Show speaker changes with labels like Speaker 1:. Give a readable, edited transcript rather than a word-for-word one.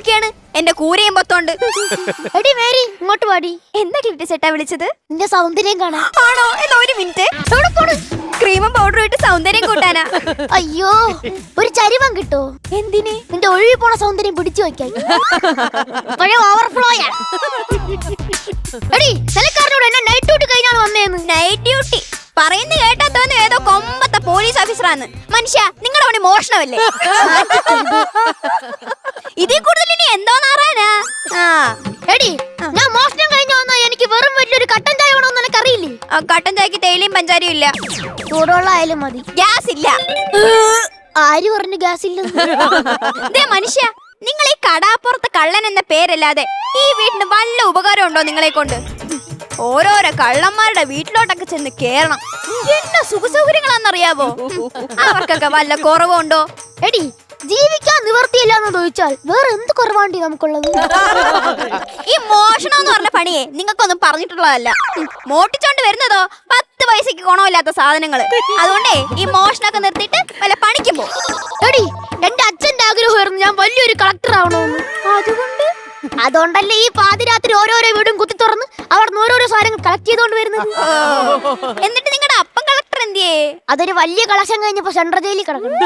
Speaker 1: നോക്കിയാണ് എന്റെ കൂരയും പൊത്തോണ്ട്.
Speaker 2: എടി മേരി ഇങ്ങോട്ട് പാടി.
Speaker 1: എന്താ ക്ലിറ്റ് സെട്ടാ വിളിച്ചത്?
Speaker 2: നിന്റെ സൗന്ദര്യം കാണാൻ.
Speaker 1: ആണോ? എന്നാ ഒരു മിനിറ്റ്. ക്രീമും പൗഡറും ഇട്ട് സൗന്ദര്യം കൂട്ടാനാ?
Speaker 2: അയ്യോ, ഒരു ചരിവം കിട്ടോ?
Speaker 1: എന്തിന്?
Speaker 2: നിന്റെ ഒഴുകി പോണ സൗന്ദര്യം പിടിച്ചു വെക്കാൻ. ഓവർഫ്ലോയാ. എടി സെലക്കാരനോട് എന്നെ നൈറ്റ് ഡ്യൂട്ടി കഴിഞ്ഞാണ് വന്നേന്ന്.
Speaker 1: നൈറ്റ് ഡ്യൂട്ടി പറയുന്ന കേട്ടാ തോന്നുന്നു ഏതോ കൊമ്പത്തെ പോലീസ് ഓഫീസറാന്ന്. മനുഷ്യ, നിങ്ങളുടെ പണി മോഷണമല്ലേ? ഇതിൽ കൂടുതൽ ഇനി എന്തോന്നറിയാനാ?
Speaker 2: എടി ഞാൻ മോഷണം കഴിഞ്ഞു വന്നാ എനിക്ക് വെറും വലിയൊരു കട്ടൻ ചായ വേണമെന്ന് എനിക്ക് അറിയില്ലേ?
Speaker 1: കട്ടൻ ചായക്ക് തേയിലയും പഞ്ചാരയും ഇല്ല.
Speaker 2: ചൂടുവെള്ളം ആയാലും മതി.
Speaker 1: ഗ്യാസ് ഇല്ല.
Speaker 2: ആര് പറഞ്ഞു ഗ്യാസ് ഇല്ലെന്ന്?
Speaker 1: മനുഷ്യ, നിങ്ങൾ ഈ കടാപ്പുറത്ത് കള്ളൻ എന്ന പേരല്ലാതെ ഈ വീട്ടിന് വല്ല ഉപകാരം ഉണ്ടോ നിങ്ങളെ കൊണ്ട്? ഓരോരോ കള്ളന്മാരുടെ വീട്ടിലോട്ടൊക്കെ ചെന്ന് കേറണം. എന്നാ സുഖസൗകര്യങ്ങളാന്നറിയാവോ? അവർക്കൊക്കെ വല്ല കുറവുണ്ടോ?
Speaker 2: എടി ജീവിക്കാൻ നിവർത്തിയില്ലാന്ന് ചോദിച്ചാൽ വേറെ എന്ത് കുറവാണ്ടി നമുക്കുള്ളത്?
Speaker 1: ഈ മോഷണം എന്ന് പറഞ്ഞ പണിയെ നിങ്ങൾക്കൊന്നും പറഞ്ഞിട്ടുള്ളതല്ല. മോട്ടിച്ചോണ്ട് വരുന്നതോ 10 പൈസക്ക് ഗുണമില്ലാത്ത സാധനങ്ങള്. അതുകൊണ്ടേ ഈ മോഷണമൊക്കെ നിർത്തിയിട്ട് വല്ല പണിക്കും പോ.
Speaker 2: എടി എന്റെ അച്ഛന്റെ ആഗ്രഹമായിരുന്നു ഞാൻ വലിയൊരു കളക്ടർ ആവണമെന്ന്. അതുകൊണ്ടല്ലേ ഈ പാതിരാത്രി ഓരോരോ വീടും കുത്തി തുറന്ന് അവിടെ ഓരോരോ സാധനങ്ങൾ കളക്ട് ചെയ്തോണ്ട് വരുന്നത്.
Speaker 1: എന്നിട്ട് നിങ്ങളുടെ അപ്പം കളക്ടർ എന്തിയേ?
Speaker 2: അതൊരു വലിയ കളക്ഷൻ കഴിഞ്ഞപ്പോ സെൻട്രൽ ജയിലിൽ കിടക്കുന്നു.